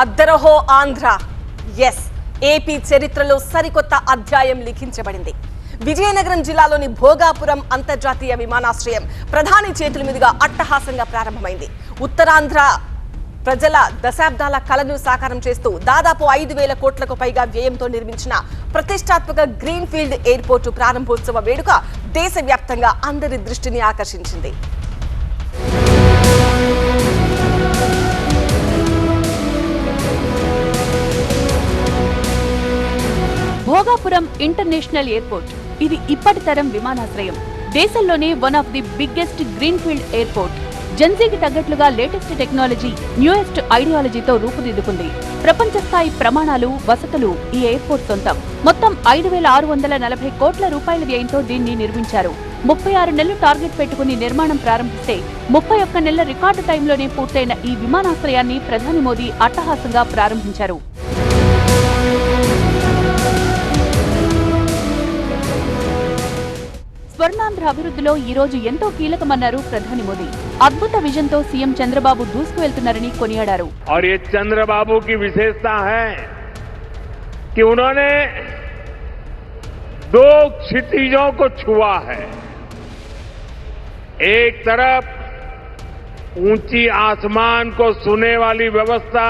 అద్దరహో Andhra. Yes, AP చరిత్రలో సరికొత్త అధ్యాయం లిఖించబడింది. విజయనగరం జిల్లాలోని భోగాపురం అంతర్జాతీయ విమానాశ్రయం ప్రధాని చేతుల మీదుగా అట్టహాసంగా ప్రారంభమైంది. ఉత్తరాంధ్ర ప్రజల దశాబ్దాల కలను సాకారం చేస్తూ దాదాపు 5,000 కోట్లకు పైగా వ్యయంతో నిర్మించిన ప్రతిష్టాత్మక గ్రీన్ ఫీల్డ్ ఎయిర్పోర్టు ప్రారంభోత్సవ వేడుక దేశవ్యాప్తంగా అందరి దృష్టిని ఆకర్షించింది. భోగాపురం ఇంటర్నేషనల్ ఎయిర్పోర్ట్ ఇది ఇప్పటి తరం విమానాశ్రయం. దేశంలోనే one of the biggest green field airport. జెన్జీకి తగ్గట్లుగా లేటెస్ట్ టెక్నాలజీ, న్యూయెస్ట్ ఐడియాలజీతో రూపుదిద్దుకుంది. ప్రపంచ స్థాయి ప్రమాణాలు, వసతులు ఈ ఎయిర్పోర్ట్ సొంతం. మొత్తం 5,640 కోట్ల రూపాయల వ్యయంతో దీన్ని నిర్మించారు. 36 నెలలు టార్గెట్ పెట్టుకుని నిర్మాణం ప్రారంభిస్తే 31 నెలల రికార్డు టైంలోనే పూర్తయిన ఈ విమానాశ్రయాన్ని ప్రధాని మోదీ అట్టహాసంగా ప్రారంభించారు. స్వర్ణాంధ్ర అభివృద్ధిలో ఈ రోజు ఎంతో కీలకమన్నారు ప్రధాని మోదీ. అద్భుత విజన్తో సీఎం చంద్రబాబు దూసుకువెళ్తున్నారని కొనియాడారు. और ये चंद्रबाबू की विशेषता है कि उन्होंने दो क्षितिजों को छुआ है. एक तरफ ऊंची आसमान को छूने वाली व्यवस्था,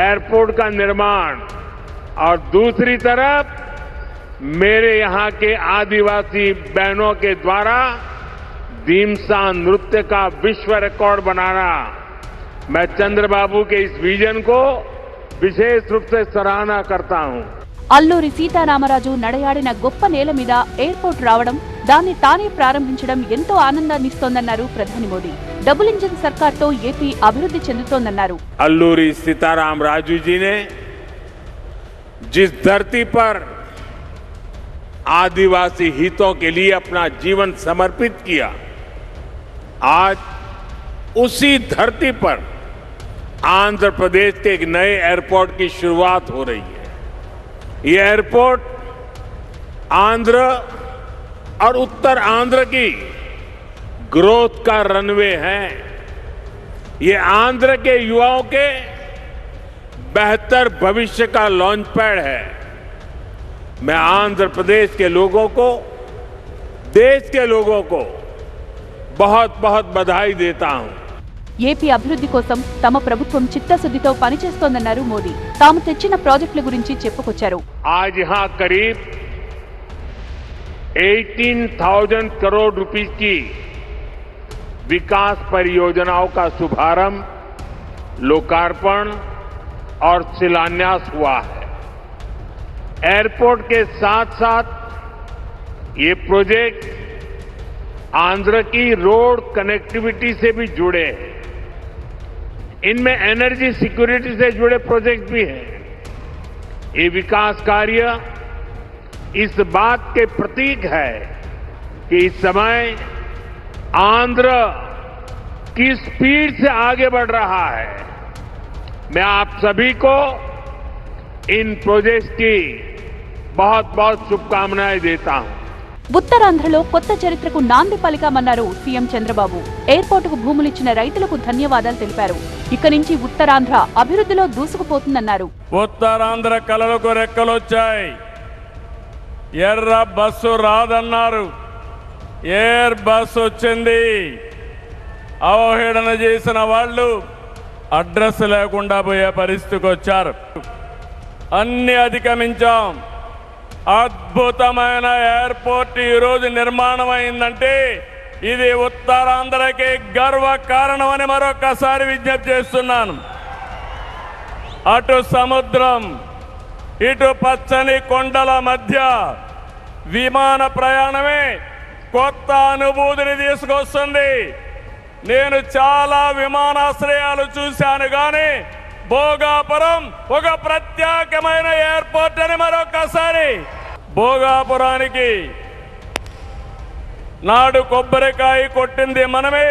एयरपोर्ट का निर्माण, और दूसरी तरफ मेरे यहां के आदिवासी बहनों के द्वारा दीमसा नृत्य का विश्व रिकॉर्ड बनाना. मैं चंद्रबाबू के इस विजन को विशेष रूप से सराहना करता हूं. అల్లూరి సీతారామరాజు నడయాడిన గొప్ప నేల మీద ఎయిర్పోర్ట్ రావడం, దాన్ని తానే ప్రారంభించడం ఎంతో ఆనందాన్నిస్తోందన్నారు ప్రధాని మోదీ. డబుల్ ఇంజిన్ సర్కార్తో ఏపీ అభివృద్ధి చెందుతోందన్నారు. अल्लूरी सीताराम राजू जी ने जिस धरती पर आदिवासी हितों के लिए अपना जीवन समर्पित किया, आज उसी धरती पर आंध्र प्रदेश के एक नए एयरपोर्ट की शुरुआत हो रही है. ये एयरपोर्ट आंध्र और उत्तर आंध्र की ग्रोथ का रनवे है. ये आंध्र के युवाओं के बेहतर भविष्य का लॉन्च पैड है. मैं आंध्र प्रदेश के लोगों को, देश के लोगों को बहुत बहुत बधाई देता हूं. ఏపీ అభివృద్ధి కోసం తమ ప్రభుత్వం చిత్తశుద్ధితో పనిచేస్తోందన్నారు మోదీ. తాము తెచ్చిన ప్రాజెక్టుల గురించి చెప్పుకొచ్చారు. आज यहां करीब 18,000 करोड़ रुपए की विकास परियोजनाओं का शुभारंभ, लोकार्पण और शिलान्यास हुआ है. एयरपोर्ट के साथ साथ ये प्रोजेक्ट आंध्र की रोड कनेक्टिविटी से भी जुड़े हैं. इनमें एनर्जी सिक्योरिटी से जुड़े प्रोजेक्ट भी हैं. ये विकास कार्य इस बात के प्रतीक है कि इस समय आंध्र की स्पीड से आगे बढ़ रहा है. मैं आप सभी को इन प्रोजेक्ट्स की बहुत बहुत शुभकामनाएं देता हूं. ఉత్తరాంధ్రలో కొత్త చరిత్రకు నాంది పలికామన్నారు సీఎం చంద్రబాబు. ఎయిర్పోర్టుకు భూములిచ్చిన రైతులకు ధన్యవాదాలు తెలిపారు. ఇక నుంచి ఉత్తరాంధ్ర అభివృద్ధిలో దూసుకుపోతుందన్నారు. ఉత్తరాంధ్ర కలలకు రెక్కలొచ్చాయి. ఎర్ర బస్సు రాదన్నారు, ఎయిర్ బస్సు వచ్చింది. అవహేళన చేసిన వాళ్ళు అడ్రస్ లేకుండా పోయే పరిస్థితికి వచ్చారు. అన్ని అధిగమించాం. అద్భుతమైన ఎయిర్పోర్ట్ ఈరోజు నిర్మాణం అయిందంటే ఇది ఉత్తరాంధ్రకి గర్వ కారణమని మరొకసారి విజ్ఞప్తి చేస్తున్నాను. అటు సముద్రం, ఇటు పచ్చని కొండల మధ్య విమాన ప్రయాణమే కొత్త అనుభూతిని తీసుకొస్తుంది. నేను చాలా విమానాశ్రయాలు చూశాను, కానీ భోగాపురం ఒక ప్రత్యేకమైన ఎయిర్పోర్ట్ అని మరొకసారి. భోగాపురానికి నాడు కొబ్బరికాయ కొట్టింది మనమే,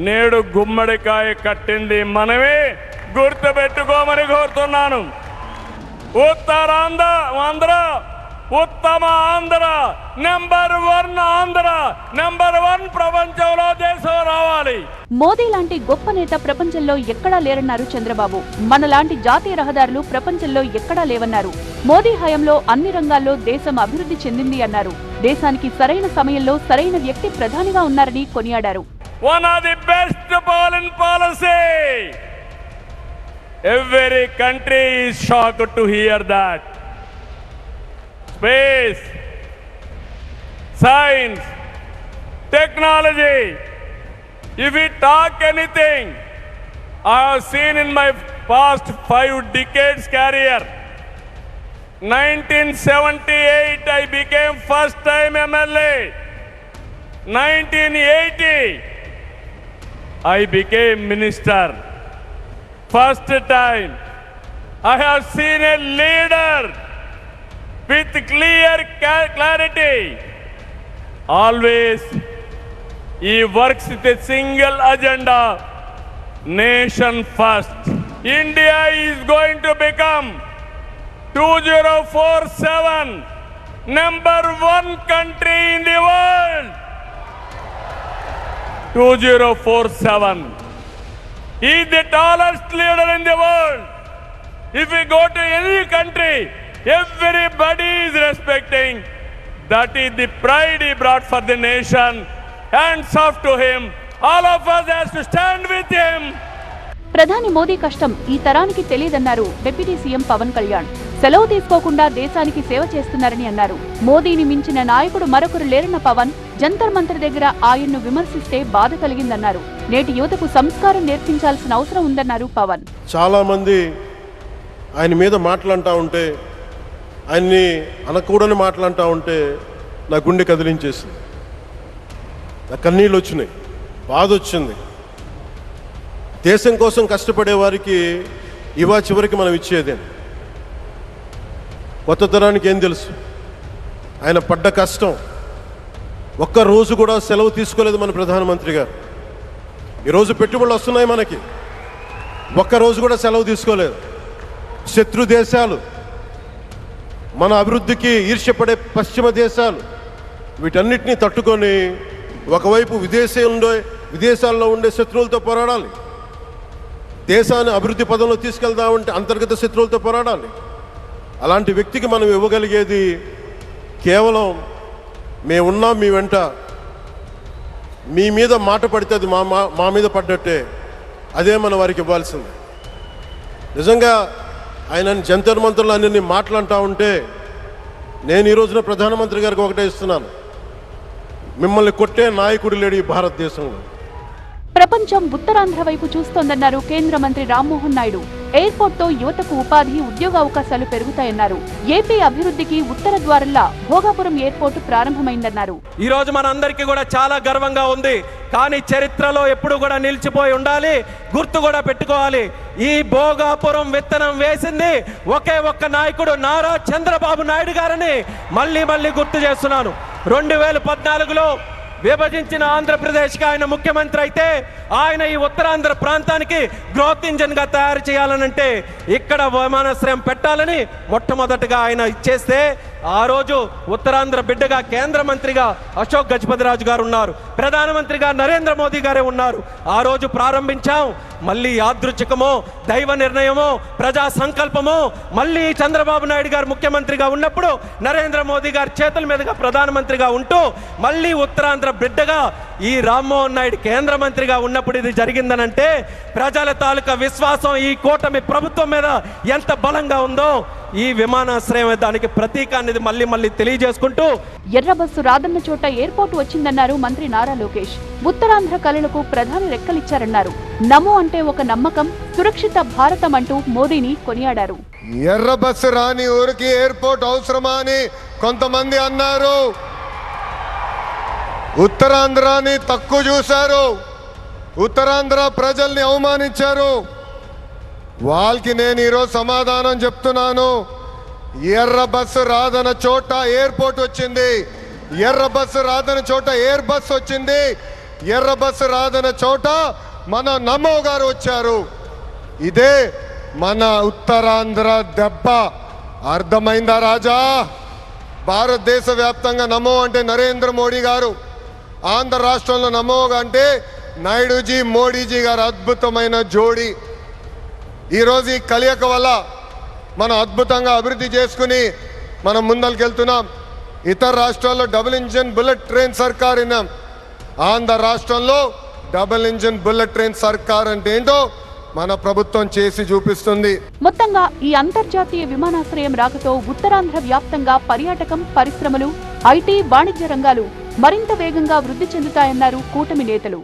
నేడు గుమ్మడికాయ కట్టింది మనమే. గుర్తుపెట్టుకోమని కోరుతున్నాను. ఉత్తరాంధ్ర ఉత్తమ ఆంధ్ర, నెంబర్ 1 ఆంధ్ర, నెంబర్ 1 ప్రపంచంలో దేశం రావాలి. మోదీ లాంటి గొప్ప నేత ప్రపంచంలో ఎక్కడా లేరన్నారు చంద్రబాబు. మనలాంటి జాతీయ రహదారులు ప్రపంచంలో ఎక్కడా లేవన్నారు. మోదీ హయాంలో అన్ని రంగాల్లో దేశం అభివృద్ధి చెందింది అన్నారు. దేశానికి సరైన సమయంలో సరైన వ్యక్తి ప్రధానిగా ఉన్నారని కొనియాడారు. One of the best foreign policy. Every country is shocked to hear that. Space, science, technology. If we talk anything, I have seen in my past 5 decades career. 1978 I became first time MLA. 1980 I became minister. First time I have seen a leader with clear clarity. Always he works with a single agenda, nation first. India is going to become 2047 number 1 country in the world. 2047. He is the tallest leader in the world. If we go to any country, everybody is respecting. That is the pride he brought for the nation. Hands off to him. All of us has to stand with him. ప్రధాని మోదీ కష్టం ఈ తరానికి తెలియదన్నారు deputy CM Pawan Kalyan. సెలవు తీసుకోకుండా దేశానికి సేవ చేస్తున్నారని అన్నారు. మోదీని మించిన నాయకుడు మరొకరు లేరన్న పవన్ జంతర్ మంతర్ దగ్గర ఆయన్ను విమర్శిస్తే బాధ కలిగిందన్నారు. నేటి యువతకు సంస్కారం నేర్పించాల్సిన అవసరం ఉందన్నారు పవన్. చాలా మంది ఆయన మీద మాట్లాడుతూ ఉంటే, ఆయన్ని అనకూడని మాట్లాడుతూ ఉంటే నా గుండె కదిలించేసింది, నా కన్నీళ్ళు వచ్చినాయి, బాధ వచ్చింది. దేశం కోసం కష్టపడే వారికి ఇవా చివరికి మనం ఇచ్చేదే. కొత్త తరానికి ఏం తెలుసు ఆయన పడ్డ కష్టం. ఒక్క రోజు కూడా సెలవు తీసుకోలేదు మన ప్రధానమంత్రి గారు. ఈరోజు పెట్టుబడులు వస్తున్నాయి మనకి, ఒక్కరోజు కూడా సెలవు తీసుకోలేదు. శత్రు దేశాలు, మన అభివృద్ధికి ఈర్ష్యపడే పశ్చిమ దేశాలు, వీటన్నిటినీ తట్టుకొని ఒకవైపు విదేశాల్లో ఉండే శత్రువులతో పోరాడాలి, దేశాన్ని అభివృద్ధి పదంలో తీసుకెళ్దామంటే అంతర్గత శత్రువులతో పోరాడాలి. అలాంటి వ్యక్తికి మనం ఇవ్వగలిగేది కేవలం మేమున్నాం మీ వెంట, మీ మీద మాట పడితే అది మా మీద పడ్డట్టే, అదే మన వారికి ఇవ్వాల్సింది. నిజంగా ఆయన జంతర్ మంతర్లు అన్ని మాట్లాడుతూ ఉంటే నేను ఈ రోజున ప్రధానమంత్రి గారికి ఒకటే ఇస్తున్నాను, మిమ్మల్ని కొట్టే నాయకుడు లేడు ఈ భారతదేశంలో. ప్రపంచం ఉత్తరాంధ్ర వైపు చూస్తోందన్నారు కేంద్ర మంత్రి రామ్మోహన్ నాయుడు. ఎయిర్పోర్ట్ తో యువతకు ఉపాధి, ఉద్యోగ అవకాశాలు పెరుగుతాయన్నారు. ఏపీ అభివృద్ధికి ఉత్తర ద్వారంలా భోగాపురం ఎయిర్పోర్ట్ ప్రారంభమైందన్నారు. ఈ రోజు మనందరికీ కూడా చాలా గర్వంగా ఉంది. కానీ చరిత్రలో ఎప్పుడు కూడా నిలిచిపోయి ఉండాలి, గుర్తు కూడా పెట్టుకోవాలి. ఈ భోగాపురం విత్తనం వేసింది ఒకే ఒక్క నాయకుడు, నారా చంద్రబాబు నాయుడు గారని మళ్ళీ గుర్తు చేస్తున్నాను. 2014లో విభజించిన ఆంధ్రప్రదేశ్కి ఆయన ముఖ్యమంత్రి అయితే ఆయన ఈ ఉత్తరాంధ్ర ప్రాంతానికి గ్రోత్ ఇంజన్గా తయారు చేయాలనంటే ఇక్కడ విమానాశ్రయం పెట్టాలని మొట్టమొదటిగా ఆయన ఇచ్చేస్తే ఆ రోజు ఉత్తరాంధ్ర బిడ్డగా కేంద్ర మంత్రిగా అశోక్ గజపతిరాజు గారు ఉన్నారు, ప్రధానమంత్రిగా నరేంద్ర మోదీ గారే ఉన్నారు. ఆ రోజు ప్రారంభించాం. మళ్ళీ యాదృచ్ఛికమో, దైవ నిర్ణయమో, ప్రజా సంకల్పమో, మళ్ళీ చంద్రబాబు నాయుడు గారు ముఖ్యమంత్రిగా ఉన్నప్పుడు నరేంద్ర మోదీ గారి చేతుల మీదుగా ప్రధానమంత్రిగా ఉంటూ మళ్ళీ ఉత్తరాంధ్ర బిడ్డగా ఈ రామ్మోహన్ నాయుడు కేంద్ర మంత్రిగా ఉన్నప్పుడు ఇది జరిగిందనంటే ప్రజల తాలూకా విశ్వాసం ఈ కూటమి ప్రభుత్వం మీద ఎంత బలంగా ఉందో ఈ విమానాశ్రయం దానికి ప్రతీక అనేది మళ్ళీ తెలియజేసుకుంటూ. ఎర్ర బస్సు రాదన్న చోట ఎయిర్పోర్ట్ వచ్చిందన్నారు మంత్రి నారా లోకేష్. ఉత్తరాంధ్ర కళలకు ప్రధాని రెక్కలిచ్చారన్నారు. నమో అంటే ఒక నమ్మకం, సురక్షిత భారతం అంటూ మోదీని కొనియాడారు. ఎర్ర బస్సు రాని ఊరికి ఎయిర్పోర్ట్ అవసరమా అని కొంతమంది అన్నారు. ఉత్తరాంధ్రాని తక్కువ చూశారు, ఉత్తరాంధ్ర ప్రజల్ని అవమానించారు. వాళ్ళకి నేను ఈరోజు సమాధానం చెప్తున్నాను. ఎర్ర బస్సు రాదన్న చోట ఎయిర్పోర్ట్ వచ్చింది, ఎర్ర బస్సు రాదన్న చోట ఎయిర్ బస్ వచ్చింది, ఎర్ర బస్సు రాదన్న చోట మన నమో గారు వచ్చారు. ఇదే మన ఉత్తరాంధ్ర దెబ్బ. అర్థమైందా రాజా? భారతదేశ వ్యాప్తంగా నమో అంటే నరేంద్ర మోడీ గారు, ఆంధ్ర రాష్ట్రంలో నమో అంటే నాయుడుజీ మోడీజీ గారు అద్భుతమైన జోడీ. ఈరోజు ఈ కలయిక వల్ల మనం అద్భుతంగా అభివృద్ధి చేసుకుని మనం ముందరికెళ్తున్నాం. ఇతర రాష్ట్రాల్లో డబుల్ ఇంజిన్ బుల్లెట్ ట్రైన్ సర్కార్ విన్నాం. ఆంధ్ర రాష్ట్రంలో డబుల్ ఇంజిన్ బుల్లెట్ ట్రైన్ సర్కార్ అంటే ఏంటో మన ప్రభుత్వం చేసి చూపిస్తుంది. మొత్తంగా ఈ అంతర్జాతీయ విమానాశ్రయం రాకతో ఉత్తరాంధ్ర వ్యాప్తంగా పర్యాటకం, పరిశ్రమలు, ఐటీ, వాణిజ్య రంగాలు మరింత వేగంగా వృద్ధి చెందుతాయన్నారు కూటమి నేతలు.